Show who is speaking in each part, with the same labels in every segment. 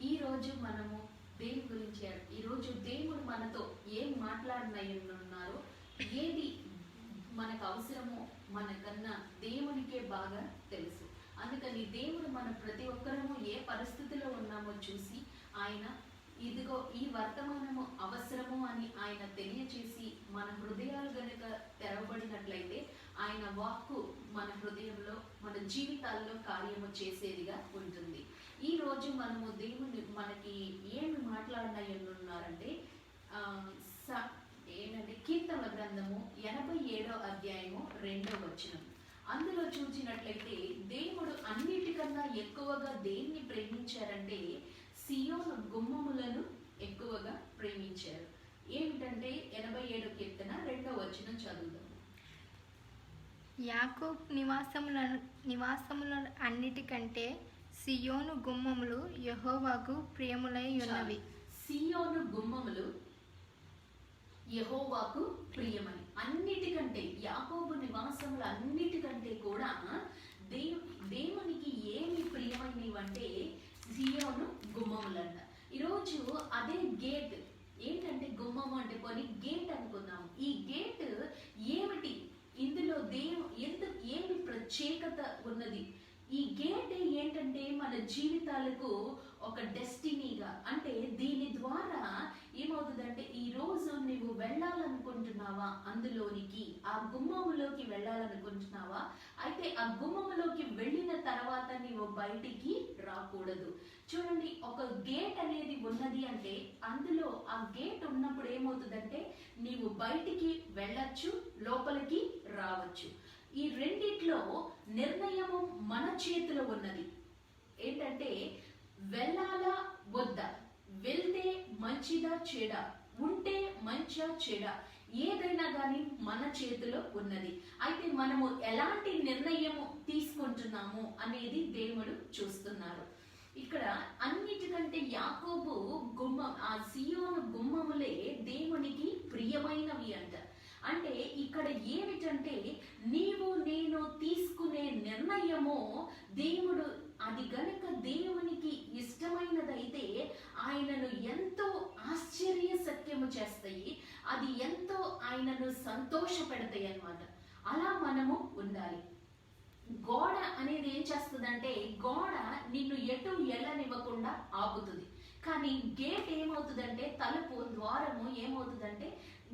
Speaker 1: ఈ రోజు మనము దేని గురించి ఈరోజు దేవుడు మనతో ఏం మాట్లాడనయ్యున్నారో, ఏది మనకు అవసరమో మనకన్నా దేవునికే బాగా తెలుసు. అందుకని దేవుడు మన ప్రతి ఒక్కరము ఏ పరిస్థితిలో ఉన్నామో చూసి ఆయన ఇదిగో ఈ వర్తమానము అవసరము అని ఆయన తెలియచేసి మన హృదయాలు గనుక తెరవబడినట్లయితే ఆయన వాక్కు మన హృదయంలో మన జీవితాల్లో కార్యము చేసేదిగా ఉంటుంది. ఈ రోజు మనము దేవుని మనకి ఏమి మాట్లాడనయ్యున్నారంటే ఏంటంటే కీర్తన గ్రంథము 87వ అధ్యాయము 2వ వచనం. అందులో చూసినట్లయితే దేవుడు అన్నిటికన్నా ఎక్కువగా దేన్ని ప్రేమించారంటే సియోను గుమ్మములను ఎక్కువగా ప్రేమించారు. ఏమిటంటే 87 కీర్తన 2వ వచనం చదువుదాం.
Speaker 2: యాకోబు నివాసముల అన్నిటికంటే సియోను గుమ్మములు యెహోవాకు ప్రియములై ఉన్నవి.
Speaker 1: సియోను గుమ్మములు యెహోవాకు ప్రియమని. అన్నిటికంటే యాకోబు నివాసములు అన్నిటికంటే కూడా దేవునికి ఏమి ప్రియమైనవంటే సియోను గుమ్మములంట. ఈరోజు అదే గేట్ ఏంటంటే గుమ్మము అంటే కొన్ని గేట్ అనుకుందాము. ఈ గేట్ ఏమిటి, ఇందులో ఏమి ప్రత్యేకత ఉన్నది? ఈ గేట్ ఏంటంటే మన జీవితాలకు ఒక డెస్టినీగా, అంటే దీని ద్వారా ఏమవుతుందంటే ఈ రోజు నువ్వు వెళ్ళాలనుకుంటున్నావా, అందులోనికి ఆ గుమ్మములోకి వెళ్ళాలనుకుంటున్నావా? అయితే ఆ గుమ్మములోకి వెళ్ళిన తర్వాత నీవు బయటికి రాకూడదు. చూడండి, ఒక గేట్ అనేది ఉన్నది అంటే అందులో ఆ గేట్ ఉన్నప్పుడు ఏమవుతుందంటే నీవు బయటికి వెళ్ళచ్చు, లోపలికి రావచ్చు. ఈ రెండిట్లో నిర్ణయము మన చేతిలో ఉన్నది. ఏంటంటే వెళ్ళాలా వద్దా, వెళ్తే మంచిదా చెడా, ఉంటే మంచిదా చెడా, ఏదైనా కానీ మన చేతిలో ఉన్నది. అయితే మనము ఎలాంటి నిర్ణయము తీసుకుంటున్నాము అనేది దేవుడు చూస్తున్నారు. ఇక్కడ అన్నిటికంటే యాకోబు గుమ్మం, ఆ సియోను గుమ్మములే దేవునికి ప్రియమైనవి అంట. అంటే ఇక్కడ ఏమిటంటే నీవు నేను తీసుకునే నిర్ణయము దేవుడు అది గనుక దేవునికి ఇష్టమైనదైతే ఆయనను ఎంతో ఆశ్చర్య సత్యము చేస్తాయి, అది ఎంతో ఆయనను సంతోష పెడతాయి అన్నమాట. అలా మనము ఉండాలి. గోడ అనేది ఏం చేస్తుందంటే గోడ నిన్ను ఎటు వెళ్ళనివ్వకుండా ఆపుతుంది. కానీ గేట్ ఏమవుతుందంటే తలుపు ద్వారము ఏమవుతుందంటే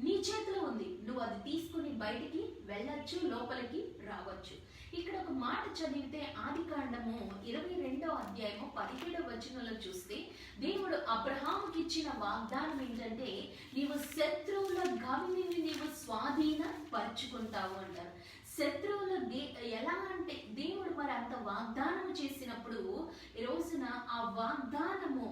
Speaker 1: నీ చేతిలో ఉంది, నువ్వు అది తీసుకుని బయటికి వెళ్ళచ్చు, లోపలికి రావచ్చు. ఇక్కడ ఒక మాట చదివితే ఆదికాండము 22వ అధ్యాయము 17వ వచనంలో చూస్తే దేవుడు అబ్రహాముకి ఇచ్చిన వాగ్దానం ఏంటంటే నీవు శత్రువుల గవిని నీవు స్వాధీన పరుచుకుంటావు అంటారు. శత్రువుల ఎలా అంటే దేవుడు మరి అంత వాగ్దానము చేసినప్పుడు ఈ రోజున ఆ వాగ్దానము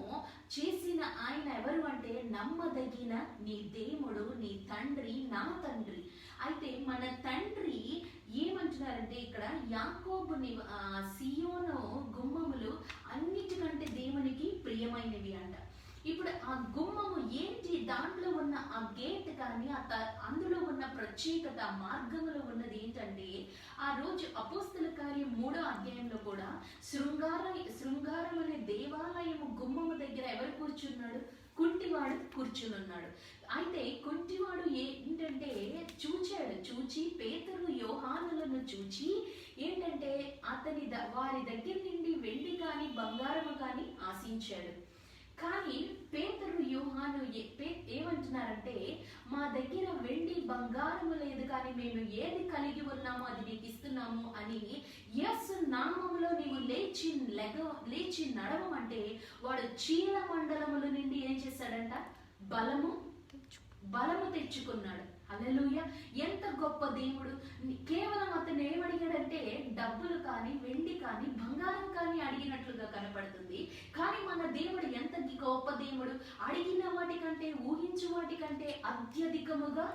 Speaker 1: చేసిన ఆయన ఎవరు అంటే నమ్మదగిన నీ దేవుడు, నీ తండ్రి, నా తండ్రి. అయితే మన తండ్రి ఏమంటున్నారంటే ఇక్కడ యాకోబుని సియోను గుమ్మములు అన్నిటికంటే దేవునికి ప్రియమైనవి అంట. ఇప్పుడు ఆ గుమ్మము ఏంటి, దాంట్లో ఉన్న ఆ గేట్ కానీ అందులో ఉన్న ప్రత్యేకత, మార్గంలో ఉన్నది ఏంటంటే ఆ రోజు అపోస్తల కార్యం 3వ అధ్యాయంలో కూడా శృంగారం అనే దేవాలయము గుమ్మము దగ్గర ఎవరు కూర్చున్నాడు? కుంటివాడు కూర్చుని ఉన్నాడు. అయితే కుంటివాడు ఏంటంటే చూచి పేతురు యోహానులను చూచి ఏంటంటే వారి దగ్గర నుండి వెండి కానీ బంగారము కానీ ఆశించాడు. కానీ పేతురు యోహాను ఏమంటున్నారంటే మా దగ్గర వెండి బంగారము లేదు, కానీ మేము ఏది కలిగి ఉన్నామో అది నీకు ఇస్తున్నాము అని యేసు నామములో నీవు లేచి నడవమంటే వాడు చీల మండలముల నుండి ఏం చేశాడంట? బలము తెచ్చుకున్నాడు. హల్లెలూయా! ఎంత గొప్ప దేవుడు! కేవలం అతను ఏమడిగాడంటే డబ్బులు కానీ, వెండి కానీ, బంగారం కానీ అడిగినట్లుగా కనపడుతుంది. కానీ మన దేవుడు ఎంత గొప్ప దేవుడు! అడిగిన వాటికంటే, ఊహించు వాటికంటే అత్యధికముగా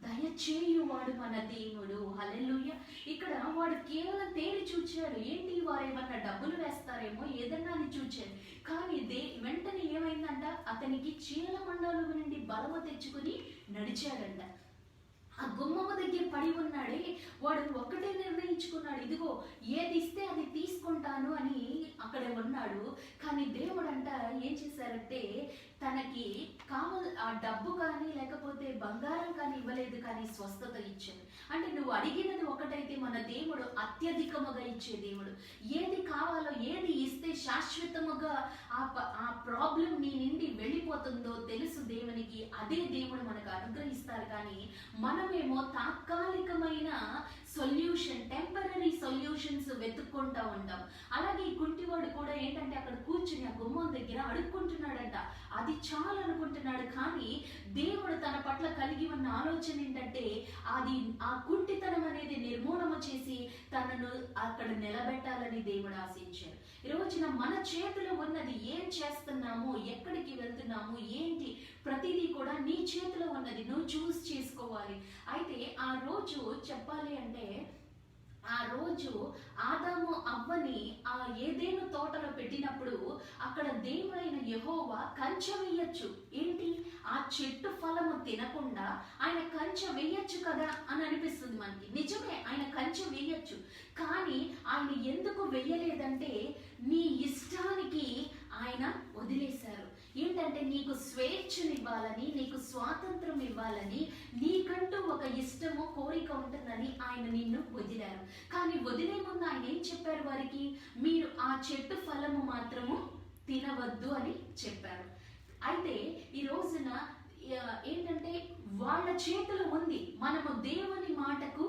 Speaker 1: దయచేయువాడు మన దేవుడు. హల్లెలూయా! ఇక్కడ వాడు కేవలం తేరి చూచాడు. ఏంటి, వారు ఏమన్నా డబ్బులు వేస్తారేమో ఏదన్నా అని చూచాడు. కానీ వెంటనే ఏమైందంట? అతనికి చీల మండలం నుండి బలము తెచ్చుకుని నడిచాడంట. ఆ గుమ్మము దగ్గర పడి ఉన్నాడే వాడు ఒక్కటే నిర్ణయించుకున్నాడు, ఇదిగో ఏది ఇస్తే అది తీసుకుంటాను అని అక్కడ ఉన్నాడు. కానీ దేవుడు అంట ఏం చేశారంటే తనకి ఆ డబ్బు కానీ లేకపోతే బంగారం కానీ ఇవ్వలేదు, కానీ స్వస్థత ఇచ్చాడు. అంటే నువ్వు అడిగినది ఒకటైతే మన దేవుడు అత్యధికముగా ఇచ్చే దేవుడు. ఏది కావాలో ఏది ఇస్తే శాశ్వతముగా ఆ ప్రాబ్లం నీ నుండి వెళ్ళిపోతుందో తెలుసు దేవునికి, అదే దేవుడు మనకు అనుగ్రహిస్తారు. కానీ మనమేమో తాత్కాలికమైన సొల్యూషన్, టెంపరీ సొల్యూషన్స్ వెతుక్కుంటా ఉంటాం. అలాగే ఈ కుంటివాడు కూడా ఏంటంటే అక్కడ కూర్చుని ఆ గుమ్మం దగ్గర అడుక్కుంటున్నాడంట. అది చాలు అనుకుంటున్నాడు. కానీ దేవుడు తన పట్ల కలిగి ఉన్న ఆలోచన ఏంటంటే ఆ కుంటితనం అనేది నిర్మూలన చేసి తనను అక్కడ నిలబెట్టాలని దేవుడు ఆశించాడు. ఈ రోజున మన చేతిలో ఉన్నది, ఏం చేస్తున్నాము, ఎక్కడికి వెళ్తున్నాము, ఏంటి, ప్రతిదీ కూడా నీ చేతిలో ఉన్నది, నువ్వు చూస్ చేసుకోవాలి. అయితే ఆ రోజు చెప్పాలి అంటే ఆ రోజు ఆదాము అవ్వని ఆ ఏదేను తోటలో పెట్టినప్పుడు అక్కడ దేవుడైన యెహోవా కంచె వేయచ్చు. ఏంటి, ఆ చెట్టు ఫలము తినకుండా ఆయన కంచె వేయచ్చు కదా అని అనిపిస్తుంది మనకి. నిజమే, ఆయన కంచె వేయచ్చు. కానీ ఆయన ఎందుకు వేయలేదంటే నీ ఇష్టానికి ఆయన వదిలేశారు. ఏంటంటే నీకు స్వేచ్ఛనివ్వాలని, నీకు స్వాతంత్రం ఇవ్వాలని, నీకంటూ ఒక ఇష్టము కోరిక ఉంటుందని ఆయన నిన్ను వదిలారు. కానీ వదిలే ముందు ఆయన ఏం చెప్పారు వారికి, మీరు ఆ చెట్టు ఫలము మాత్రము తినవద్దు అని చెప్పారు. అయితే ఈ రోజున ఏంటంటే వాళ్ళ చేతిలో ఉంది, మనము దేవుని మాటకు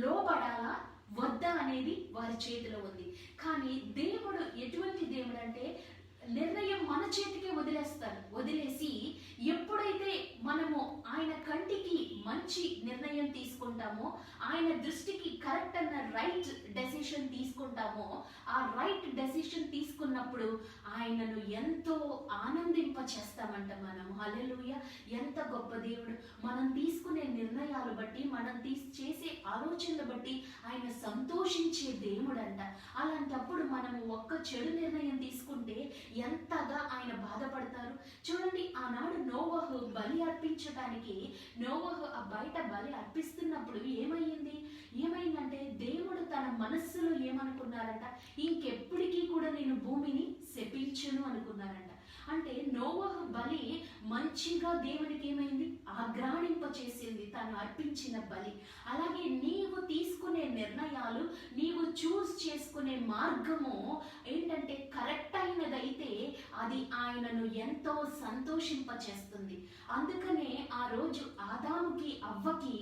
Speaker 1: లోబడాలా వద్దా అనేది వారి చేతిలో ఉంది. కానీ దేవుడు ఎటువంటి దేవుడు అంటే నిర్ణయం మన చేతికే వదిలేస్తారు. వదిలేసి ఎప్పుడైతే మనము ఆయన కంటికి మంచి నిర్ణయం తీసుకుంటామో, ఆయన దృష్టికి కరెక్ట్ అన్న రైట్ డెసిషన్ తీసుకుంటామో, ఆ రైట్ డెసిషన్ తీసుకున్నప్పుడు ఆయనను ఎంతో ఆనందింప చేస్తామంట మనం. హల్లెలూయా! ఎంత గొప్ప దేవుడు. మనం తీసుకునే నిర్ణయాలు బట్టి, మనం చేసే ఆలోచనలు బట్టి ఆయన సంతోషించే దేవుడంట. అలాంటప్పుడు మనము ఒక్క చెడు నిర్ణయం తీసుకుంటే ఎంతగా ఆయన బాధపడతారు. చూడండి, ఆనాడు నోవహు బలి అర్పించడానికి నోవహు ఆ బయట బలి అర్పిస్తున్నప్పుడు ఏమైందంటే దేవుడు తన మనస్సులో ఏమనుకున్నారంట, ఇంకెప్పటికీ కూడా నేను భూమిని శపించను అనుకున్నారంట. అంటే నోవహు బలి మంచిగా దేవునికి ఏమైంది, ఆగ్రాణింప చేసింది తను అర్పించిన బలి. అలాగే నీవు తీసుకునే నిర్ణయాలు, నీవు చూస్ చేసుకునే మార్గము ఏంటంటే కరెక్ట్ అయినదైతే అది ఆయనను ఎంతో సంతోషింప చేస్తుంది. అందుకనే ఆ రోజు ఆదాముకి అవ్వకి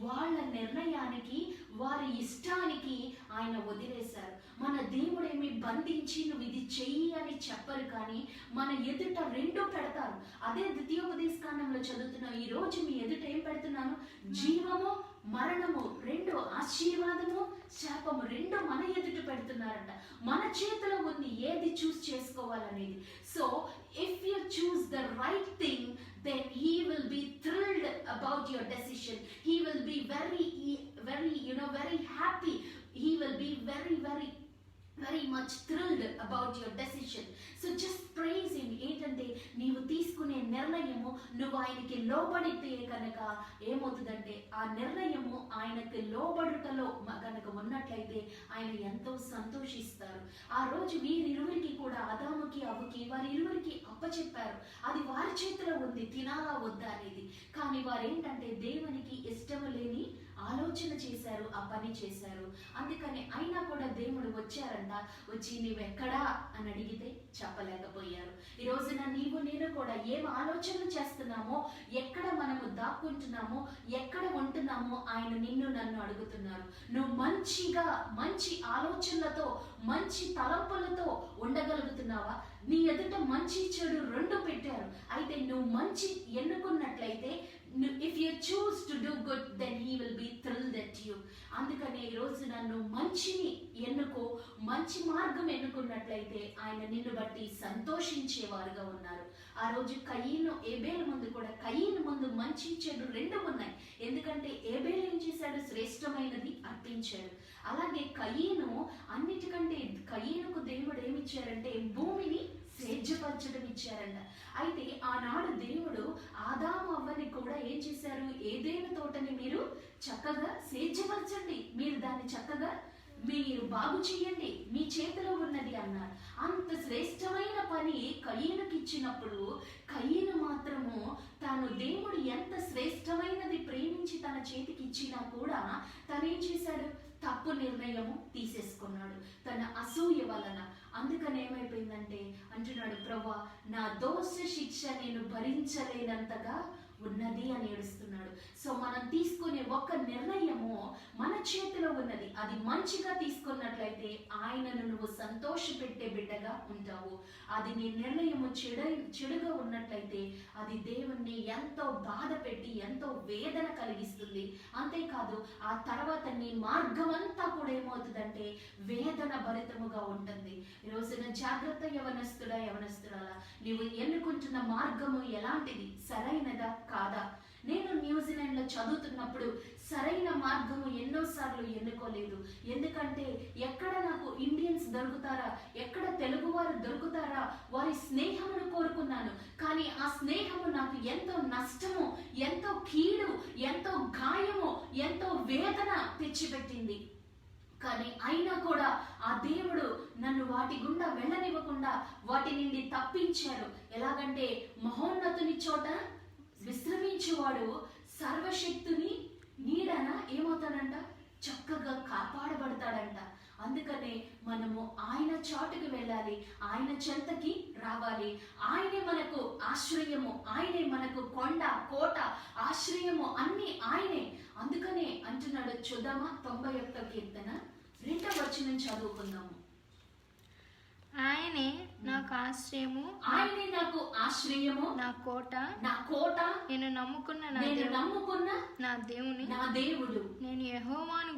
Speaker 1: వాళ్ళ నిర్ణయానికి, వారి ఇష్టానికి ఆయన వదిలేశారు. మన దేవుడేమి బంధించి నువ్వు ఇది చెయ్యి అని చెప్పరు, కానీ మన ఎదుట రెండు పెడతారు. అదే ద్వితీయోపదేశకాండంలో చదువుతున్నాం. ఈ రోజు మీ ఎదుట ఏం పెడుతున్నాను, జీవము మరణము రెండు, ఆశీర్వాదము శాపము రెండు మన ఎదుట పెడుతున్నారంట. మన చేతిలో ఉంది ఏది చూస్ చేసుకోవాలనేది. So if you choose the right thing, then he will be thrilled about your decision. He will be very very happy. He will be very much thrilled about your decision. So just praise him. ఏంటంటే నీవు తీసుకునే నిర్ణయము నువ్వు ఆయనకి లోబడితే కనుక ఏమవుతుందంటే ఆ నిర్ణయము ఆయనకి లోబడుటలో కనుక ఉన్నట్లయితే ఆయన ఎంతో సంతోషిస్తారు. ఆ రోజు వీరిరువురికి కూడా, ఆదాముకి అవ్వకి, వారి ఇరువురికి అప్పచెప్పారు. అది వారి చేతిలో ఉంది, తినాలా వద్దా అనేది. కానీ వారు ఏంటంటే దేవునికి ఇష్టము లేని ఆలోచన చేశారు, ఆ పని చేశారు. అందుకని అయినా కూడా దేవుడు వచ్చారంట. వచ్చి నీవెక్కడా అని అడిగితే చెప్పలేకపోయారు. ఈ రోజున నీవు నేను కూడా ఏం ఆలోచనలు చేస్తున్నామో, ఎక్కడ మనము దాక్కుంటున్నామో, ఎక్కడ ఉంటున్నామో ఆయన నిన్ను నన్ను అడుగుతున్నారు. నువ్వు మంచి ఆలోచనలతో, మంచి తలంపులతో ఉండగలుగుతున్నావా? నీ ఎదుట మంచి చెడు రెండు పెట్టారు. అయితే నువ్వు మంచి ఎన్నుకున్నట్లయితే, if you choose to do good, then he will be thrilled at you. అందుకనే ఈ రోజు నన్ను మంచిని ఎన్నుకో, మంచి మార్గం ఎన్నుకున్నట్లయితే ఆయన నిన్ను బట్టి సంతోషించేవారుగా ఉన్నారు. ఆ రోజు కయీను ఏబేలు ముందు కూడా, కయీను ముందు మంచి చెడు రెండు ఉన్నాయి. ఎందుకంటే ఏబేలు ఏం చేశాడు, శ్రేష్టమైనది అర్పించాడు. అలాగే కయీను అన్నిటికంటే, కయీనుకు దేవుడు ఏమిచ్చారంటే భూమిని సేద్యపరచడం ఇచ్చారంట. అయితే ఆనాడు దేవుడు ఆదాము అవ్వని కూడా ఏం చేశారు, ఏదైనా తోటని మీరు చక్కగా సేద్యపరచండి, మీరు దాన్ని చక్కగా మీరు బాగు చేయండి, మీ చేతిలో ఉన్నది అన్నారు. అంత శ్రేష్టమైన పని కయ్యనుకి ఇచ్చినప్పుడు కయ్యను మాత్రము తాను దేవుడు ఎంత శ్రేష్టమైనది ప్రేమించి తన చేతికి ఇచ్చినా కూడా తనేం చేశాడు? తప్పు నిర్ణయము తీసేసుకున్నాడు తన అసూయ వలన. అందుకని ఏమైపోయిందంటే అంటున్నాడు, ప్రభా నా దోష శిక్ష నేను భరించలేనంతగా ఉన్నది అని ఏడుస్తున్నాడు. సో మనం తీసుకునే ఒక్క నిర్ణయము మన చేతిలో ఉన్నది. అది మంచిగా తీసుకున్నట్లయితే ఆయనను నువ్వు సంతోష పెట్టే బిడ్డగా ఉంటావు. అది నీ నిర్ణయము చెడుగా ఉన్నట్లయితే అది దేవుణ్ణి ఎంతో బాధ పెట్టి ఎంతో వేదన కలిగిస్తుంది. అంతేకాదు ఆ తర్వాత నీ మార్గం అంతా కూడా ఏమవుతుందంటే వేదన భరితముగా ఉంటుంది. ఈ రోజున జాగ్రత్త యవనస్తుడా, నీవు ఎన్నుకుంటున్న మార్గము ఎలాంటిది? సరైనదా కాదా? నేను న్యూజిలాండ్ లో చదువుతున్నప్పుడు సరైన మార్గము ఎన్నోసార్లు ఎన్నుకోలేదు. ఎందుకంటే ఎక్కడ నాకు ఇండియన్స్ దొరుకుతారా, ఎక్కడ తెలుగు వారు దొరుకుతారా, వారి స్నేహమును కోరుకున్నాను. కానీ ఆ స్నేహము నాకు ఎంతో నష్టము, ఎంతో కీడు, ఎంతో గాయము, ఎంతో వేదన తెచ్చిపెట్టింది. కానీ అయినా కూడా ఆ దేవుడు నన్ను వాటి గుండా వెళ్ళనివ్వకుండా వాటి నుండి తప్పించాడు. ఎలాగంటే మహోన్నతుని చోట విశ్రమించేవాడు సర్వశక్తుని నీడన ఏమవుతాడంట? చక్కగా కాపాడబడతాడంట. అందుకనే మనము ఆయన చాటుకు వెళ్ళాలి, ఆయన చెంతకి రావాలి. ఆయనే మనకు ఆశ్రయము, ఆయనే మనకు కొండ కోట ఆశ్రయము, అన్ని ఆయనే. అందుకనే అంటున్నాడు, చూద్దామా 91వ కీర్తన 2వ వచనం చదువుకుందాము.
Speaker 2: ఆయనే నాకు ఆశ్రయము,
Speaker 1: ఆయనే నాకు ఆశ్రయము,
Speaker 2: నా కోట,
Speaker 1: నా కోట,
Speaker 2: నేను నమ్ముకున్న నా దేవుడు. నేను యెహోవాను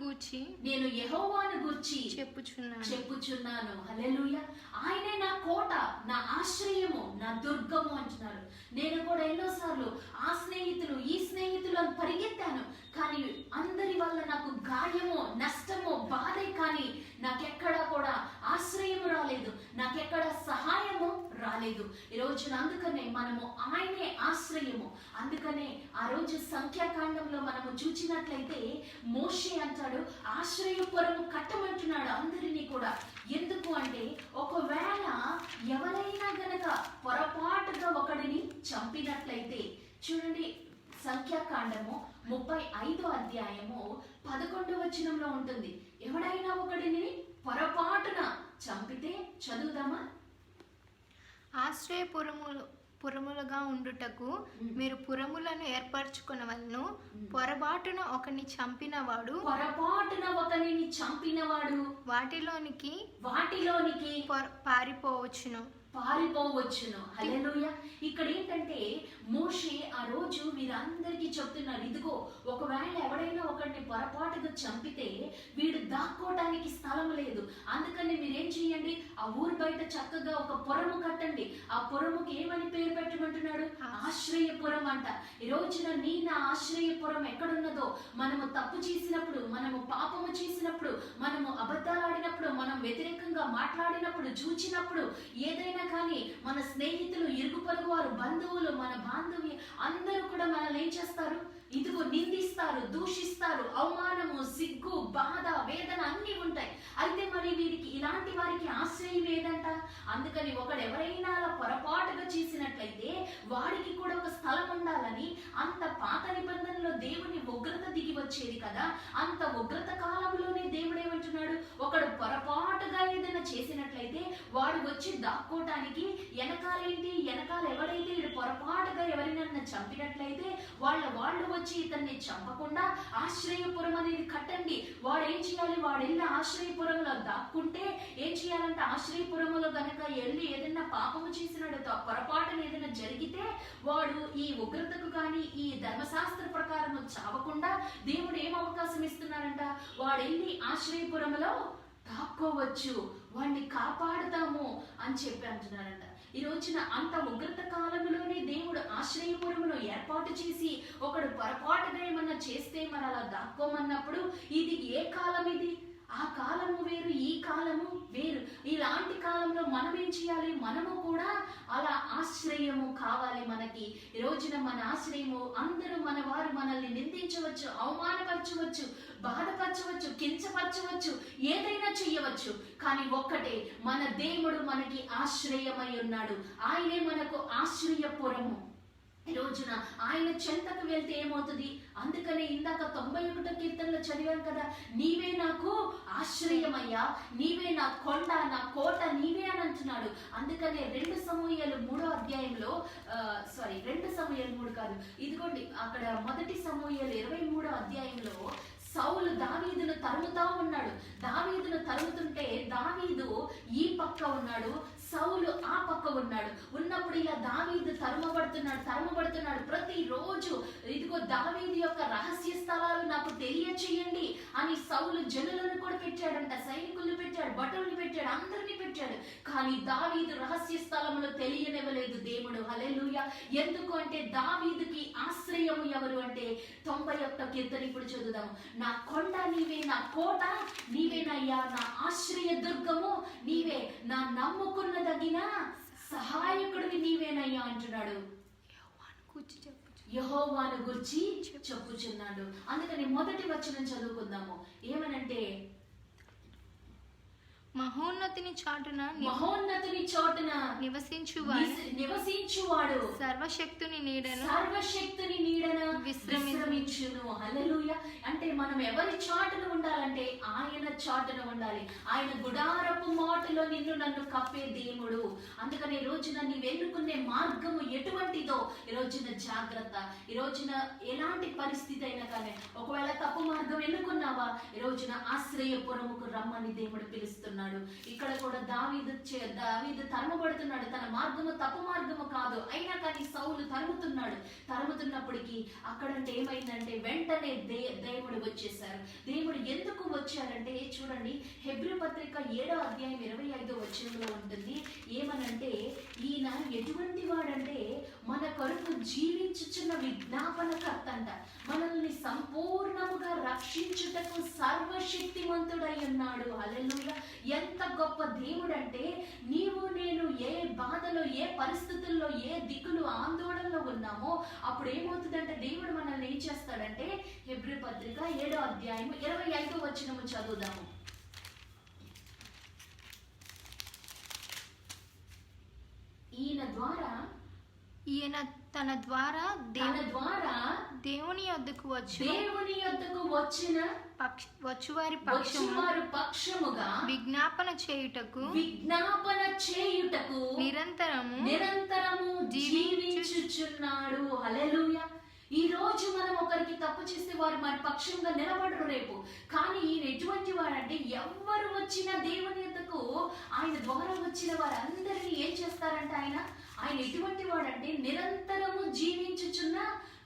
Speaker 2: గూర్చి చెప్పుచున్నాను. హల్లెలూయా. ఆయనే నా కోట, నా ఆశ్రయము, నా దుర్గము అంటున్నారు. నేను కూడా ఎన్నోసార్లు ఆ స్నేహితులు ఈ స్నేహితులు అని పరిగెత్తాను. కానీ అందరి వల్ల నాకు గాయము, నష్టము, బాధే. కానీ నాకెక్కడా కూడా ఆశ్రయము రాలేదు, నాకెక్కడ సహాయము రాలేదు. ఈ రోజున అందుకనే మనము ఆయనే ఆశ్రయము. అందుకనే ఆ రోజు సంఖ్యాకాండంలో మనము చూచినట్లయితే మోషే అంటాడు, ఆశ్రయపురము కట్టమంటున్నాడు అందరినీ కూడా. ఎందుకు అంటే ఒకవేళ ఎవరైనా గనక పొరపాటుగా ఒకడిని చంపినట్లయితే, చూడండి సంఖ్యాకాండము 35వ అధ్యాయము 11వ వచనంలో ఉంటుంది. ఎవడైనా ఒకడిని పొరపాటున చంపితే, చదువుదామా? పురములుగా ఉండుటకు మీరు పురములను ఏర్పరచుకునవలెను. పొరపాటున ఒకరిని చంపినవాడు వాటిలోనికి పారిపోవచ్చును.
Speaker 1: హల్లెలూయా. ఇక్కడ ఏంటంటే మోషే ఆ రోజు వీరందరికీ చెప్తున్నారు, ఇదిగో ఒకవేళ ఎవడైనా ఒకరిని పొరపాటుగా చంపితే వీడు దాక్కోవడానికి స్థలం లేదు. అందుకని మీరేం చెయ్యండి, ఆ ఊరు బయట చక్కగా ఒక పొరము కట్టండి. ఆ పొరముకి ఏమని పేరు పెట్టమంటున్నాడు? ఆశ్రయపురం అంట. ఈ రోజున నా ఆశ్రయపురం ఎక్కడున్నదో, మనము తప్పు చేసినప్పుడు, మనము పాపము చేసినప్పుడు, మనము అబద్ధాలు ఆడినప్పుడు, మనం వ్యతిరేకంగా మాట్లాడినప్పుడు, చూచినప్పుడు, ఏదైనా కానీ మన స్నేహితులు, ఇరుగు పొరుగు వారు, బంధువులు, మన బాంధవ్య అందరూ కూడా మనల్ని ఏం చేస్తారు? ఇదిగో నిందిస్తారు, దూషిస్తారు. అవమానము, సిగ్గు, బాధ, వేదన అన్ని ఉంటాయి. అయితే మరి వీరికి, ఇలాంటి వారికి ఆశ్రయం ఏదంట? అందుకని ఒకడు ఎవరైనా అలా పొరపాటుగా చేసినట్లయితే వాడికి కూడా ఒక స్థలం ఉండాలని, అంత పాత నిబంధనలో దేవుని ఉగ్రత దిగి వచ్చేది కదా. అంత ఉగ్రత కాలంలోనే దేవుడు ఏమంటున్నాడు, ఒకడు పొరపాటుగా ఏదైనా చేసినట్లయితే వాడు వచ్చి దాక్కోటానికి వెనకాల ఎవరైతే వీడు పొరపాటుగా ఎవరైనా చంపినట్లయితే వాళ్ళు వచ్చి ఇతన్ని చంపకుండా ఆశ్రయపురం అనేది కట్టండి. వాడు ఏం చేయాలి? వాడు వెళ్ళి ఆశ్రయపురంలో దాక్కుంటే ఏం చేయాలంటే, ఆశ్రయపురంలో గనక వెళ్ళి ఏదైనా పాపము చేసినాడు, పొరపాటున ఏదైనా జరిగితే వాడు ఈ ఉగ్రతకు కానీ ఈ ధర్మశాస్త్ర ప్రకారం చావకుండా దేవుడు ఏం అవకాశం ఇస్తున్నారంట? వాడు వెళ్ళి ఆశ్రయపురంలో దాక్కోవచ్చు, వాడిని కాపాడుతాము అని చెప్పి అంటున్నారంట. ఈ రోజున అంత ఉగ్రత కాలంలోనే దేవుడు ఆశ్రయపురమును ఏర్పాటు చేసి, ఒకడు పొరపాటుగా ఏమన్నా చేస్తే మరి అలా దాక్కోమన్నప్పుడు, ఇది ఏ కాలం? ఇది
Speaker 2: ఆ కాలము వేరు, ఈ కాలము వేరు. ఇలాంటి కాలంలో మనం ఏం చేయాలి? మనము కూడా అలా ఆశ్రయము కావాలి మనకి. ఈ రోజున మన ఆశ్రయము, అందరూ మన వారు మనల్ని నిందించవచ్చు, అవమానపరచవచ్చు, బాధపరచవచ్చు, కించపరచవచ్చు, ఏదైనా చెయ్యవచ్చు. కానీ ఒక్కటే, మన దేవుడు మనకి ఆశ్రయమై ఉన్నాడు. ఆయనే మనకు ఆశ్రయపురము. ఈ రోజున ఆయన చెంతకు వెళ్తే ఏమవుతుంది? అందుకనే ఇందాక 91వ కీర్తనలో చదివాం కదా, నీవే నాకు ఆశ్రయమయ్యా, నీవే నా కొండ, నా కోట నీవే అని అంటున్నాడు. అందుకనే 2 సమూయేలు 3వ అధ్యాయంలో 2 సమూయేలు 3 కాదు, ఇదిగోండి అక్కడ 1 సమూయేలు 23వ అధ్యాయంలో సౌలు దావీదును తరుముతా ఉన్నాడు. దావీదును తరుముతుంటే దావీదు ఈ పక్క ఉన్నాడు, సౌలు ఆ పక్క ఉన్నాడు. ఉన్నప్పుడు ఇలా దావీదు తరుమబడుతున్నాడు. ప్రతిరోజు ఇదిగో దావీదు యొక్క రహస్య స్థలాలు నాకు తెలియచేయండి అని సౌలు జనులను కూడా పెట్టాడంట, సైనికులను పెట్టాడు, భటుల్ని పెట్టాడు, అందరినీ పెట్టాడు. కానీ దావీదు రహస్య స్థలంలో తెలియనివ్వలేదు దేవుడు. హల్లెలూయా. ఎందుకు అంటే దావీదుకి ఆశ్రయము ఎవరు అంటే 91వ కీర్తన ఇప్పుడు చదువుదాము. నా కొండ నీవే, నా కోట నీవేనయ్యా, నా ఆశ్రయ దుర్గము నీవే, నా నమ్ముకున్నదగిన సహాయకుడివి నీవేనయ్యా అంటున్నాడు. యెహోవాను గురించి చెప్పుచున్నాడు. అందుకని మొదటి వచనం చదువుకుందాము. ఏమనంటే,
Speaker 3: మహోన్నతిని చాటున
Speaker 2: నివసించువాడు
Speaker 3: సర్వశక్తుని నీడన
Speaker 2: విశ్రమించును. హల్లెలూయా. అంటే మనం ఎవరి చాటున ఉండాలంటే ఆయన చాటున ఉండాలి. ఆయన గుడారపు మాటులో నిన్ను నన్ను కప్పే దేవుడు. అందుకని ఈ రోజున నీవు ఎన్నుకునే మార్గము ఎటువంటిదో ఈ రోజున జాగ్రత్త. ఈ రోజున ఎలాంటి పరిస్థితి అయినా కానీ, ఒకవేళ తప్పు మార్గం ఎన్నుకున్నావా, ఈ రోజున ఆశ్రయపురముకు రమ్మని దేవుడు పిలుస్తున్నాడు. ఇక్కడ కూడా దావీదు తరుమబడుతున్నాడు. తన మార్గము తప్పు మార్గము కాదు, అయినా కానీ సౌలు తరుముతున్నప్పటికీ అక్కడంటే ఏమైందంటే వెంటనే దేవుడు వచ్చేసారు. దేవుడు ఎందుకు వచ్చారంటే చూడండి, హెబ్రీ పత్రిక 7వ అధ్యాయం 25వ వచనంలో ఉంటుంది. ఏమనంటే, ఈయన ఎటువంటి వాడంటే మన కొరకు జీవించుచున్న విజ్ఞాపనకర్త అంట. మనల్ని సంపూర్ణముగా రక్షించుటకు సర్వశక్తిమంతుడై ఉన్నాడు. హల్లెలూయా. ఎంత గొప్ప దేవుడు అంటే, నీవు నేను ఏ బాధలో, ఏ పరిస్థితుల్లో, ఏ దిగులు ఆందోళనలో ఉన్నామో అప్పుడు ఏమవుతుందంటే దేవుడు మనల్ని ఏం చేస్తాడంటే, హెబ్రీ పత్రిక 7వ అధ్యాయం 25వ వచనము చదువుదాము.
Speaker 3: ఈయన తన ద్వారా దేవుని యొద్దకు వచ్చిన వచ్చువారి పక్షముగా విజ్ఞాపన చేయుటకు
Speaker 2: నిరంతరము జీవించుచున్నాడు. హల్లెలూయా. ఈ రోజు మనం ఒకరికి తప్పు చేస్తే వారు మన పక్షంగా నిలబడరు రేపు. కానీ ఈయన ఎటువంటి వాడంటే, ఎవరు వచ్చిన దేవుని యొద్దకు ఆయన ద్వారా వచ్చిన వారందరినీ ఏం చేస్తారంటే ఆయన ఎటువంటి వాడంటే నిరంతరము జీవించుచున్న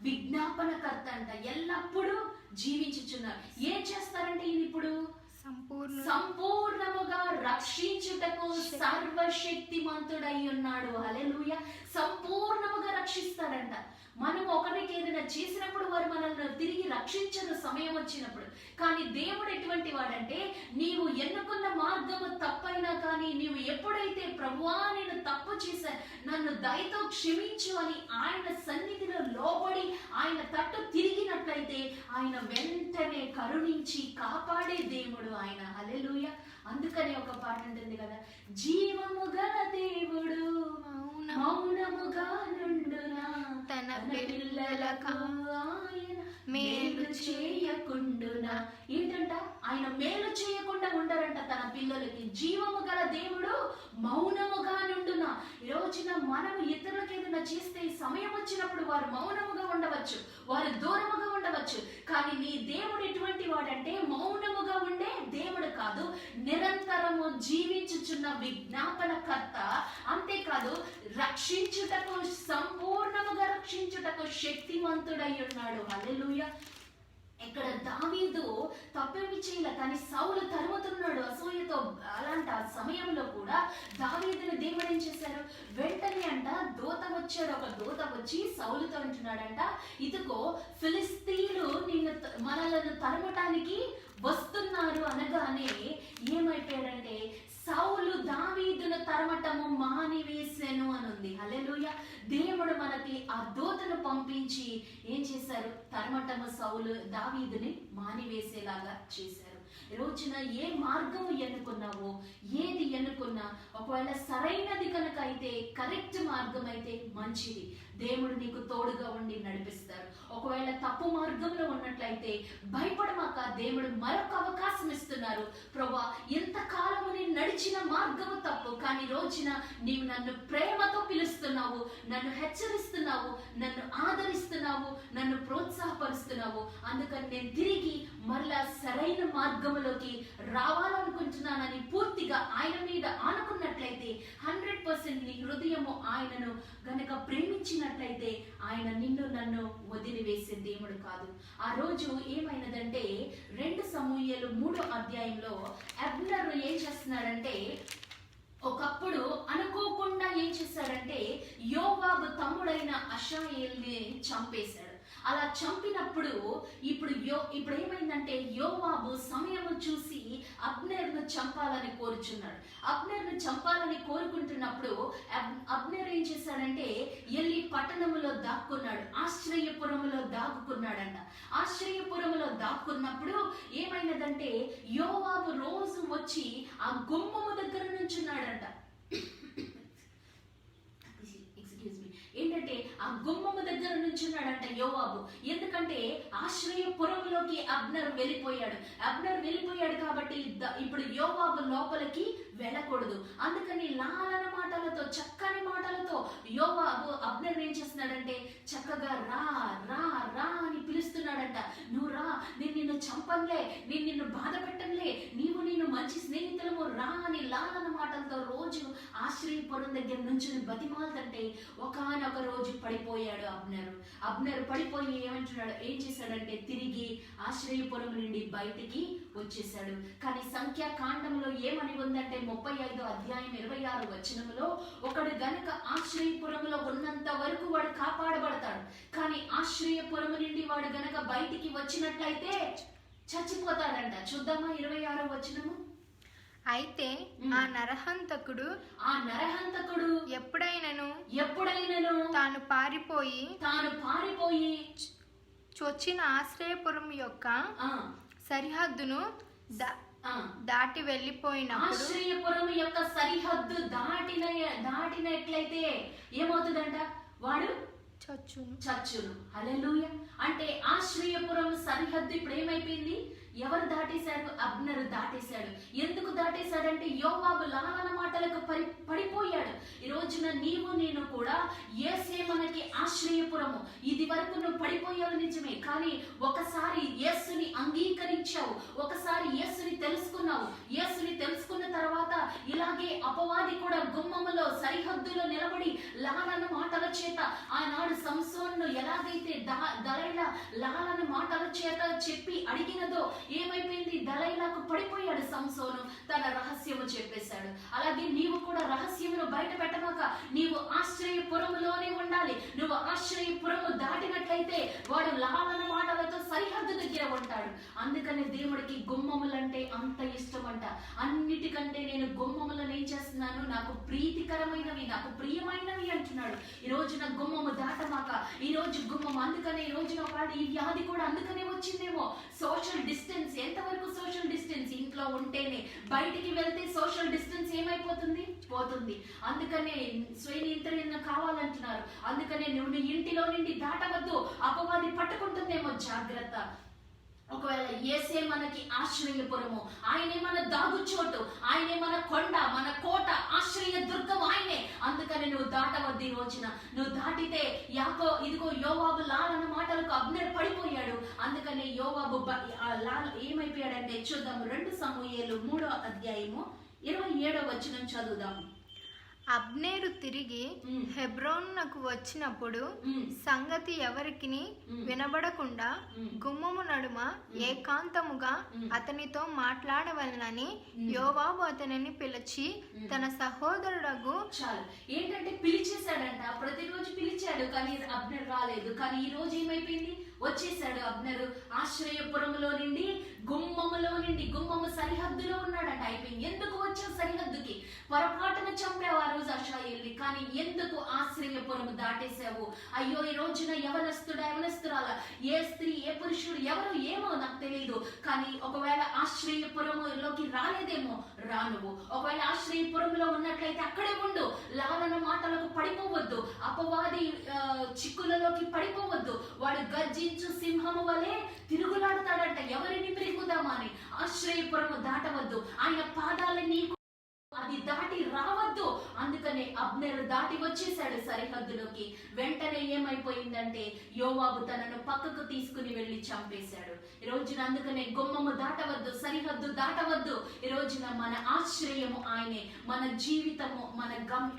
Speaker 2: విజ్ఞాపనకర్త అంట. ఎల్లప్పుడూ జీవించుచున్నారు. ఏం చేస్తారంటే ఈయన ఇప్పుడు సంపూర్ణముగా రక్షించుటకు సర్వశక్తిమంతుడై ఉన్నాడు. హల్లెలూయా. సంపూర్ణముగా రక్షిస్తాడంట. మనం ఒకరికి ఏదైనా చేసినప్పుడు వారు మనల్ని తిరిగి రక్షించరు సమయం వచ్చినప్పుడు. కానీ దేవుడు ఎటువంటి వాడంటే, నీవు ఎన్నుకున్న మార్గము తప్పైనా కానీ నీవు ఎప్పుడైతే ప్రభువా నేను తప్పు చేశా, నన్ను దయతో క్షమించు అని ఆయన సన్నిధిలో లోబడి ఆయన తట్టు తిరిగినట్లయితే ఆయన వెంటనే కరుణించి కాపాడే దేవుడు ఆయన. హల్లెలూయా. అందుకని ఒక పాట ఉంటుంది కదా, జీవము గల దేవుడు మౌనముగా నుండునా,
Speaker 3: తన పిల్లలకు
Speaker 2: ఆయన మేలు చేయకుండునా. ఏంటంట? ఆయన మేలు చేయకుండా ఉండరంట తన పిల్లలకి. జీవము గల దేవుడు మౌనముగా నుండునా. ఈ రోజున మనం ఇతరులకు ఏదైనా చేస్తే సమయం వచ్చినప్పుడు వారు మౌనముగా ఉండవచ్చు, వారు దూరముగా ఉండవచ్చు. కానీ నీ దేవుడు ఎటువంటి వాడంటే మౌనముగా ఉండే దేవుడు కాదు, నిరంతరము జీవించుచున్న విజ్ఞాపనకర్త. అంతేకాదు, రక్షించుటకు సంపూర్ణముగా రక్షించుటకు శక్తిమంతుడై ఉన్నాడు. హల్లెలూయా. ఇక్కడ దావీదు తప్పేమి చేయలే, కానీ సౌలు తరుముతున్నాడు అసూయతో. అలాంటి ఆ సమయంలో కూడా దావీదుని దేవుడు ఏం చేశారు? వెంటనే అంట దూత వచ్చాడు. ఒక దూత వచ్చి సౌలుతో అంటున్నాడంట, ఇదిగో ఫిలిస్తీయులు మనలను తరమటానికి
Speaker 1: వస్తున్నారు అనగానే ఏమైపోయాడంటే సౌలు దావీదును తరమటము మానివేసెను అని ఉంది. హల్లెలూయా. దేవుడు మనకి ఆ దూతను పంపించి ఏం చేశారు? తరమటము సౌలు దావీదుని మానివేసేలాగా చేశారు. రోజున ఏ మార్గము ఎన్నుకున్నావో, ఏది ఎన్నుకున్నా ఒకవేళ సరైనది కనుక అయితే, కరెక్ట్ మార్గం అయితే మంచిది, దేవుడు నీకు తోడుగా ఉండి నడిపిస్తారు. ఒకవేళ తప్పు మార్గంలో ఉన్నట్లయితే భయపడమాక, దేవుడు మరొక అవకాశం ఇస్తున్నారు. ప్రభా, ఇంతకాలము నేను నడిచిన మార్గము తప్పు, కానీ రోజున నీవు నన్ను ప్రేమతో పిలుస్తున్నావు, నన్ను హెచ్చరిస్తున్నావు, నన్ను ఆదరిస్తున్నావు, నన్ను ప్రోత్సాహపరుస్తున్నావు. అందుకని నేను తిరిగి మరలా సరైన మార్గంలోకి రావాలనుకుంటున్నానని పూర్తిగా ఆయన మీద ఆనుకున్నట్లయితే 100% నీ హృదయము ఆయనను గనక ప్రేమించినట్లయితే ఆయన నిన్ను నన్ను వదిలివేసే దేవుడు కాదు. ఆ రోజు ఏమైనదంటే 2 సమూయేలు 3వ అధ్యాయంలో అబ్నెరు ఏం చేస్తున్నాడంటే, ఒకప్పుడు అనుకోకుండా ఏం చేశాడంటే యోవాబు తమ్ముడైన అషాయేల్ని చంపేశాడు. అలా చంపినప్పుడు ఇప్పుడు ఏమైందంటే యోవాబు సమయము చూసి అబ్నేర్ను చంపాలని కోరుచున్నాడు. అబ్నేర్ను చంపాలని కోరుకుంటున్నప్పుడు అబ్నేర్ ఏం చేశాడంటే ఎల్లి పట్టణములో దాక్కున్నాడు, ఆశ్రయపురములో దాక్కున్నాడంట. ఆశ్రయపురములో దాక్కున్నప్పుడు ఏమైనదంటే యోవాబు రోజు వచ్చి ఆ గుమ్మము దగ్గర నుంచున్నాడంట. ఏంటంటే ఆ గుమ్మము దగ్గర నుంచున్నాడంట యోవాబు. ఎందుకంటే ఆశ్రయపురంలోకి అబ్నర్ వెళ్ళిపోయాడు కాబట్టి ఇప్పుడు యోవాబు లోపలికి వెళ్ళకూడదు. అందుకని లాలన మాటలతో, చక్కని మాటలతో యోవాబు అబ్నర్ ఏం చేస్తున్నాడంటే చక్కగా రా రా రా అని పిలుస్తున్నాడంట. నువ్వు రా, నేను నిన్ను చంపంలే, నేను నిన్ను బాధ పెట్టంలే, నేను మంచి స్నేహితులము, రా అని లాలన మాటలతో రోజు ఆశ్రయపురం దగ్గర నుంచి బతిమాలతంటే ఒక రోజు పడిపోయాడు అబ్నెరు పడిపోయి ఏం చేశాడంటే తిరిగి ఆశ్రయపురం నుండి బయటికి వచ్చేసాడు. కానీ సంఖ్యాకాండంలో ఏమని ఉందంటే 35వ అధ్యాయం 26వ వచనములో, ఒకడు గనుక ఆశ్రయపురంలో ఉన్నంత వరకు వాడు కాపాడబడతాడు, కానీ ఆశ్రయపురం నుండి వాడు గనక బయటికి వచ్చినట్లయితే చచ్చిపోతాడంట. చూద్దామా 26వ వచనము.
Speaker 3: అయితే ఆ నరహంతకుడు ఎప్పుడైనను తాను పారిపోయి చొచ్చిన ఆశ్రయపురం యొక్క సరిహద్దును దాటి వెళ్ళిపోయినప్పుడు,
Speaker 1: ఆశ్రయపురం యొక్క సరిహద్దు దాటినట్లయితే ఏమవుతుందంట? వాడు చచ్చును. హల్లెలూయా. అంటే ఆశ్రయపురం సరిహద్దు ఇప్పుడు ఏమైపోయింది? ఎవరు దాటేశారు? అబ్నెరు దాటేశాడు. ఎందుకు దాటేశాడంటే యోవాబు లాలన మాటలకు పడిపోయాడు. ఈ రోజున నీవు నేను కూడా యేసే మనకి ఆశ్రయపురము. ఇది వరకు నువ్వు పడిపోయావు నిజమే, కానీ ఒకసారి యేసుని అంగీకరించావు, ఒకసారి యేసుని తెలుసుకున్నావు. యేసుని తెలుసుకున్న తర్వాత ఇలాగే అపవాది కూడా గుమ్మములో సరిహద్దులో నిలబడి లాలన మాటల చేత ఆనాడు సంసోన్ను ఎలాగైతే దలైలా లాలన మాటల చేత చెప్పి అడిగినదో ఏమైపోయింది? దలైలాకు పడిపోయాడు సంసోను, తన రహస్యము చెప్పేశాడు. అలాగే నీవు కూడా రహస్యమును బయట పెట్టమాక, నీవు ఆశ్రయపురములోనే ఉండాలి. నువ్వు ఆశ్రయపురము దాటినట్లయితే వాడు లాలన మాటలతో సరిహద్దు దగ్గర ఉంటాడు. అందుకని దేవుడికి గుమ్మములంటే అంత ఇష్టమంట. అన్నిటికంటే నేను గుమ్మములను ఏం చేస్తున్నాను? నాకు ప్రీతికరమైనవి, నాకు ప్రియమైనవి అంటున్నాడు. ఈ రోజున గుమ్మము దాటమాక, ఈ రోజు గుమ్మం. అందుకనే ఈ రోజున వాడు ఈ వ్యాధి కూడా అందుకనే వచ్చిందేమో. Social distance. ఎంతవరకు సోషల్ డిస్టెన్స్? ఇంట్లో ఉంటేనే, బయటికి వెళ్తే సోషల్ డిస్టెన్స్ ఏమైపోతుంది? పోతుంది. అందుకనే స్వయంత్రణ కావాలంటున్నారు. అందుకనే నువ్వు ఇంటిలో నుండి దాటవద్దు, అపవాది పట్టుకుంటుందేమో, జాగ్రత్త. ఒకవేళ యేసే మనకి ఆశ్రయపురము, ఆయనే మన దాగుచోటు, ఆయనే మన కొండ, మన కోట, ఆశ్రయ దుర్గం ఆయనే. అందుకని నువ్వు దాటవద్దు. ఈ రోజున నువ్వు దాటితే ఇదిగో యోవాబు లాలన మాటలకు అబ్నెరు పడిపోయాడు. అందుకని యోవాబు ఏమైపోయాడంటే చూద్దాము. 2 సమూయేలు 3వ అధ్యాయము 27వ వచనం చదువుదాము.
Speaker 3: అబ్నేరు తిరిగి హెబ్రోనునకు వచ్చినప్పుడు సంగతి ఎవరికి వినబడకుండా గుమ్మము నడుమ ఏకాంతముగా అతనితో మాట్లాడవలనని యోవాబు అతనిని పిలిచి తన సహోదరుడగు
Speaker 1: చాలు ఏంటంటే పిలిచేశాడంట. ప్రతిరోజు పిలిచాడు.
Speaker 2: వచ్చాడు కానీ అబ్నెర్ రాలేదు. కానీ ఈ రోజు ఏమైపోయింది, వచ్చేసాడు అబ్నెరు. ఆశ్రయపురములో నుండి గుమ్మము సరిహద్దులో ఉన్నాడంట. అయిపోయింది. ఎందుకు వచ్చావు సరిహద్దుకి? పొరపాటున చంపావు ఆ రోజు అషాయేల్ని, కానీ ఎందుకు ఆశ్రయపురము దాటేశావు? అయ్యో, ఈ రోజున యవనస్తురాల, ఏ స్త్రీ ఏ పురుషుడు ఎవరు ఏమో నాకు తెలియదు, కానీ ఒకవేళ ఆశ్రయపురములోకి రాలేదేమో రా నువ్వు. ఒకవేళ ఆశ్రయపురంలో ఉన్నట్లయితే అక్కడే ఉండు. లాలన మాటలకు పడిపోవద్దు, అపవాది చిక్కులలోకి పడిపోవద్దు. వాడు గర్జించు సింహము వలె తిరుగులాడతాడంట. ఎవరిని ప్రేగుదామని ఆశ్రయపురము దాటవద్దు. ఆయన పాదాలని నీకు అది దాటి రావద్దు. అందుకనే అబ్నేరు దాటి వచ్చేసాడు సరిహద్దులోకి. వెంటనే ఏమైపోయిందంటే యోవాబు తనను పక్కకు తీసుకుని వెళ్లి చంపేశాడు. ఈ రోజున అందుకనే గుమ్మము దాటవద్దు, సరిహద్దు దాటవద్దు. ఈ రోజున మన ఆశ్రయము ఆయనే, మన జీవితము, మన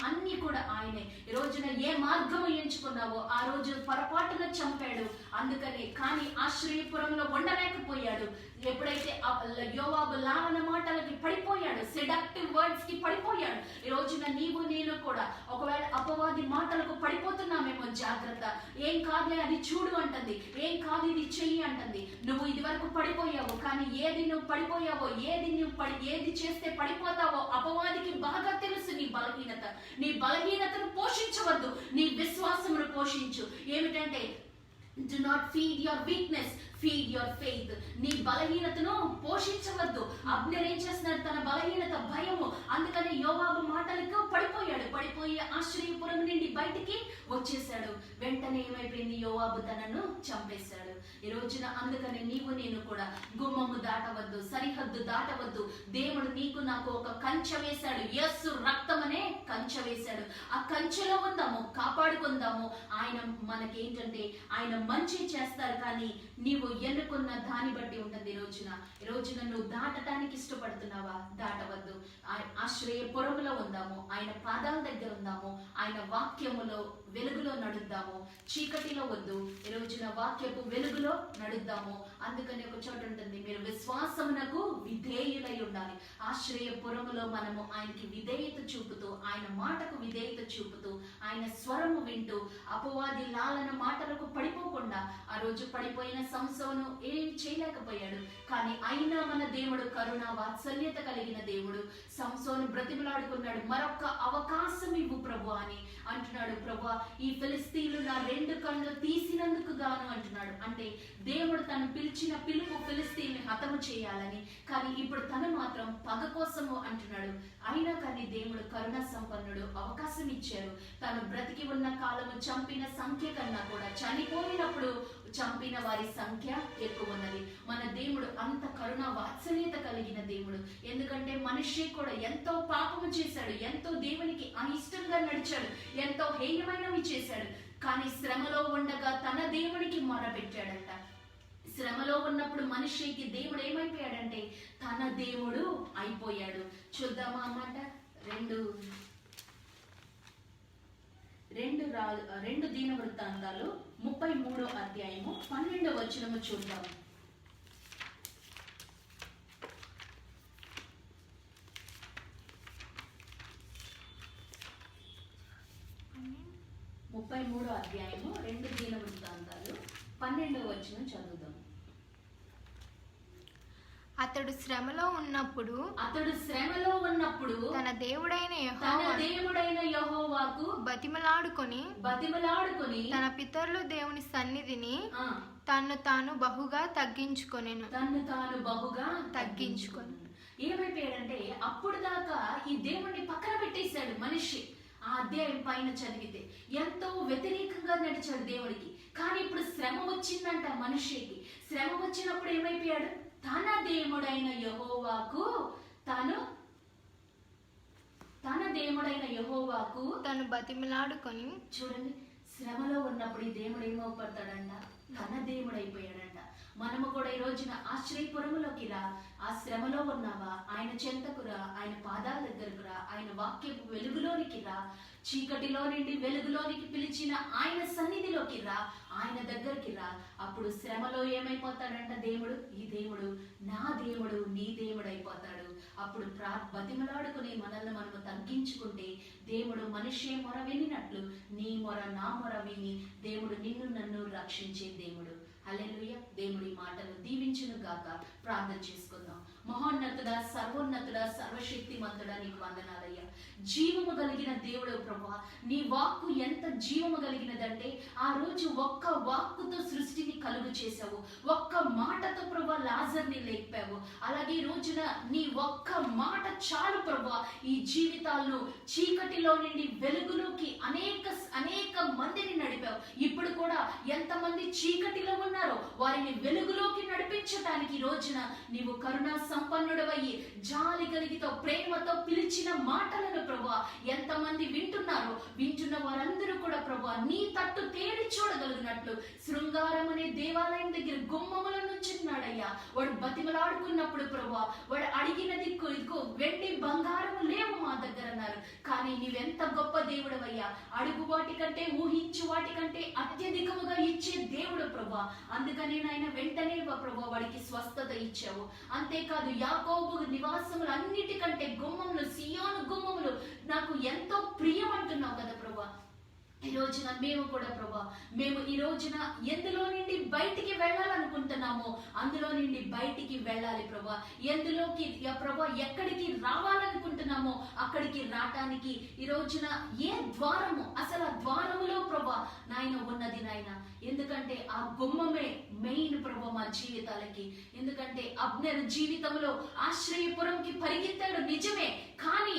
Speaker 2: అన్ని కూడా ఆయనే. ఈ రోజున ఏ మార్గము ఎంచుకున్నావో ఆ రోజు పొరపాటున చంపాడు. అందుకనే కానీ ఆశ్రయపురంలో ఉండలేకపోయాడు. ఎప్పుడైతే యోవాబు లావన మాటలకి పడిపోయాడు, సెడక్టివ్ వర్డ్స్ కి పడిపోయాడు. ఈ రోజున నీవు నేను కూడా ఒకవేళ అపవాది మాటలకు పడిపోతున్నామేమో జాగ్రత్త. ఏం కాదులే, అది చూడు అంటుంది, ఏం కాదు ఇది చెయ్యి అంటుంది. నువ్వు ఇది వరకు పడిపోయావు, కానీ ఏది నువ్వు పడిపోయావో, ఏది చేస్తే పడిపోతావో అపవాదికి బాగా తెలుసు. నీ బలహీనతను పోషించవద్దు, నీ విశ్వాసమును పోషించు. ఏమిటంటే do not feed your weakness, feed your faith. నీ బలహీనతను పోషించవద్దు. అబ్నేర్ ఏం చేస్తున్నాడు? తన బలహీనత భయము. అందుకని యోవాబు మాటలకు పడిపోయి ఆశ్రయపురం నుండి బయటికి వచ్చేసాడు. వెంటనే ఏమైపోయింది, యోవాబు తనను చంపేశాడు. ఈ రోజున అందుకని నీవు నేను కూడా గుమ్మము దాటవద్దు, సరిహద్దు దాటవద్దు. దేవుడు నీకు నాకు ఒక కంచె వేశాడు. యేసు రక్తమనే కంచె వేశాడు. ఆ కంచెలో ఉందాము, కాపాడుకుందాము. ఆయన మనకేంటంటే ఆయన మంచి చేస్తారు, కానీ నీవు ఎన్నుకున్న దాన్ని బట్టి ఉంటుంది. ఈ రోజున నువ్వు దాటడానికి ఇష్టపడుతున్నావా? దాటవద్దు. ఆశ్రయపురములో ఉందాము, ఆయన పాదాల దగ్గర ఉందాము, ఆయన వాక్యములో వెలుగులో నడుద్దాము. చీకటిలో వద్దు, ఈ రోజున వాక్యపు వెలుగులో నడుద్దాము. అందుకని ఒక చోట ఉంటుంది, మీరు విశ్వాసమునకు విధేయులై ఉండాలి. ఆశ్రయపురములో మనము ఆయనకి విధేయత చూపుతూ, ఆయన మాటకు విధేయత చూపుతూ, ఆయన స్వరము వింటూ, అపవాది లాలన మాటలకు పడిపోకుండా. ఆ రోజు పడిపోయిన సంసోను ఏం చేయలేకపోయాడు, కానీ అయినా మన దేవుడు కరుణ వాత్సల్యత కలిగిన దేవుడు. సంసోను బ్రతిమలాడుకున్నాడు, మరొక అవకాశం ఇవ్వు ప్రభు అని అంటున్నాడు. ప్రభు, ఈ ఫిలిస్తీన్లు నా 2 కళ్ళు తీసినందుకు గాను అంటున్నాడు. అంటే దేవుడు తను పిలిచిన పిలుపు ఫిలిస్తీన్ని హతము చేయాలని, కానీ ఇప్పుడు తను మాత్రం పగ కోసము అంటున్నాడు. అయినా కానీ దేవుడు కరుణ సంపన్నుడు, అవకాశం ఇచ్చారు. తను బ్రతికి ఉన్న కాలము చంపిన సంఖ్య కన్నా కూడా చనిపోయినప్పుడు చంపిన వారి సంఖ్య ఎక్కువ ఉన్నది. మన దేవుడు అంత కరుణ వాత్సల్యత కలిగిన దేవుడు. ఎందుకంటే మనిషి కూడా ఎంతో పాపము చేశాడు, ఎంతో దేవునికి అయిష్టంగా నడిచాడు, ఎంతో హేయమైనవి చేశాడు. కానీ శ్రమలో ఉండగా తన దేవునికి మొరపెట్టాడంట. శ్రమలో ఉన్నప్పుడు మనిషికి దేవుడు ఏమైపోయాడంటే తన దేవుడు అయిపోయాడు. చూద్దామా అన్నమాట. 2 దినవృత్తాంతాలు 33వ అధ్యాయము 12వ వచనము చూద్దాం. 33వ అధ్యాయము 2 దినవృత్తాంతాలు 12వ వచనం చదువుదాం.
Speaker 3: అతడు శ్రమలో ఉన్నప్పుడు
Speaker 2: తన దేవుడైన యెహోవాకు
Speaker 3: బతిమలాడుకొని తన పితరుల దేవుని సన్నిధిని తన్ను తాను బహుగా తగ్గించుకొనెను.
Speaker 2: ఏమైపోయాడంటే అప్పుడు దాకా ఈ దేవుణ్ణి పక్కన పెట్టేశాడు మనిషి. ఆ అధ్యాయం పైన చదివితే ఎంతో వ్యతిరేకంగా నడిచాడు దేవుడికి. కానీ ఇప్పుడు శ్రమ వచ్చిందంట మనిషికి. శ్రమ వచ్చినప్పుడు ఏమైపోయాడు? తన దేవుడైన యెహోవాకు
Speaker 3: తను బతిమలాడుకొని.
Speaker 2: చూడండి, శ్రమలో ఉన్నప్పుడు ఈ దేవుడు ఏమవుతాడంట? తన దేవుడైపోయాడంట. మనము కూడా ఈ రోజున ఆశ్రయపురములోకి రా. ఆ శ్రమలో ఉన్నావా? ఆయన చెంతకు రా, ఆయన పాదాల దగ్గరకు రా, ఆయన వాక్యపు వెలుగులోనికి రా. చీకటిలో నుండి వెలుగులోనికి పిలిచిన ఆయన సన్నిధిలోకి రా, ఆయన దగ్గరికి రా. అప్పుడు శ్రమలో ఏమైపోతాడంట దేవుడు? ఈ దేవుడు నా దేవుడు, నీ దేవుడు అయిపోతాడు. అప్పుడు బతిమలాడుకుని మనల్ని మనము తగ్గించుకుంటే దేవుడు మనిషి మొర వినినట్లు నీ
Speaker 1: మొర నా మొర విని దేవుడు నిన్ను నన్ను రక్షించే దేవుడు. హల్లెలూయా. దేవుడి మాటలు దీవించును గాక. ప్రార్థన చేసుకుందాం. మహోన్నతుడా, సర్వోన్నతుడా, సర్వశక్తిమంతుడా, నీకు వందనాలయ్యా. జీవము కలిగిన దేవుడు ప్రభువా, నీ వాక్కు ఎంత జీవము కలిగినదంటే ఆ రోజు ఒక్క వాక్కుతో సృష్టిని కలుగు చేసావు, ఒక్క మాటతో ప్రభువా లాజర్ని లేపావు. అలాగే ఈ రోజున నీ ఒక్క మాట చాలు ప్రభువా ఈ జీవితాలను చీకటిలో నుండి వెలుగులోకి అనేక మందిని నడిపావు. ఇప్పుడు కూడా ఎంతమంది చీకటిలో ఉన్నారో వారిని వెలుగులోకి నడిపించడానికి ఈ రోజున నీవు కరుణా సంపన్నుడవయ్యి జాలి కలిగితో ప్రేమతో పిలిచిన మాటలను ప్రభువా ఎంతమంది వింటున్న వారందరూ కూడా ప్రభువా నీ తట్టు తేడి చూడగలిగినట్లు శృంగారం అనే దేవాలయం దగ్గర గుమ్మముల నుంచున్నాడయ్యా. వాడు బతిమలాడుకున్నప్పుడు ప్రభువా వాడు అడిగినది ఇదిగో వెండి బంగారము లేవు మా దగ్గర అన్నారు. కానీ నీవెంత గొప్ప దేవుడవయ్యా, అడుగు వాటి కంటే ఊహించు వాటి కంటే అత్యధికముగా ఇచ్చే దేవుడు ప్రభువా. అందుకనే నాయన వెంటనే ప్రభువా వాడికి స్వస్థత ఇచ్చావు. అంతేకాదు యాకోబు నివాసములు అన్నిటికంటే గుమ్మములు, సియోను గుమ్మములు నాకు ఎంతో ప్రియం అంటున్నావు కదా ప్రభువా. ఈ రోజున మేము కూడా ప్రభా మేము ఈ రోజున ఎందులో నుండి బయటికి వెళ్ళాలనుకుంటున్నామో అందులో నుండి బయటికి వెళ్ళాలి ప్రభా. ఎందులోకి ప్రభా ఎక్కడికి రావాలనుకుంటున్నామో అక్కడికి రావటానికి ఈ రోజున ఏ ద్వారము అసలు ఆ ద్వారములో ప్రభా నాయన ఉన్నది నాయన. ఎందుకంటే ఆ గుమ్మమే మెయిన్ ప్రభా మా జీవితాలకి. ఎందుకంటే అబ్నేరు జీవితంలో ఆశ్రయపురంకి పరిగెత్తాడు నిజమే, కానీ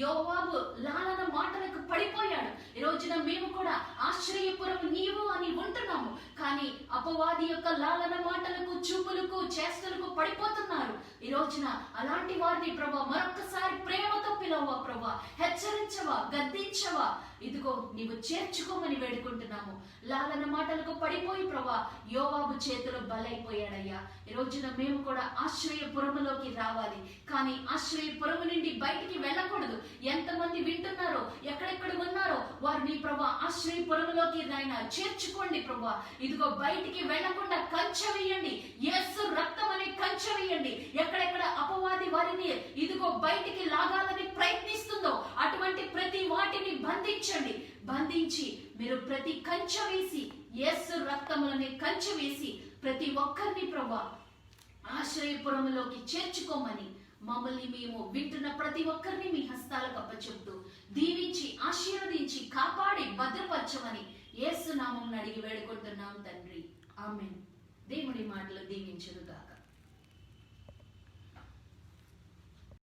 Speaker 1: యోవాబు లాలన మాటలకు పడిపోయాడు. ఈ రోజున మేము కూడా ఆశ్రయపురం నీవు అని ఉంటున్నాము, కానీ అపవాది యొక్క లాలన మాటలకు, చూపులకు, చేష్టలకు పడిపోతున్నారు. ఈ రోజున అలాంటి వారిని ప్రభా మరొకసారి ప్రేమతో పిలవా ప్రభా, హెచ్చరించవా, గద్దించవా, ఇదిగో నీవు చేర్చుకోమని వేడుకుంటున్నాము. లాలన మాటలకు పడిపోయి ప్రభా యోవాబు చేతిలో బలైపోయాడయ్యా. ఈ రోజున మేము కూడా ఆశ్రయపురములోకి రావాలి, కానీ ఆశ్రయపురము నుండి బయటికి వెళ్ళకూడదు. ఎంతమంది వింటున్నారో, ఎక్కడెక్కడ ఉన్నారో వారిని ప్రభా ఆశ్రయపురములోకి నాయన చేర్చుకోండి ప్రభా. ఇదిగో బయటికి వెళ్లకుండా కంచె వేయండి, యేసు రక్తం అనే కంచె వేయండి. ఎక్కడెక్కడ అపవాది వారిని ఇదిగో బయటికి లాగాలని ప్రయత్నిస్తుందో అటువంటి ప్రతి వాటిని బంధించి మీరు ప్రతి కంచె వేసి యేసు రక్తములని కంచె వేసి ప్రతి ఒక్కరిని ప్రభా ఆశ్రయపురములోకి చేర్చుకోమని మమ్మల్ని మేము వింటున్న ప్రతి ఒక్కరిని మీ హస్తాలకు అప్పచెప్తూ దీవించి ఆశీర్వదించి కాపాడి భద్రపరచమని యేసు నామమున అడిగి వేడుకుంటున్నాం తండ్రి. ఆమేన్. దేవుడి మాటలు దీవించును గాక.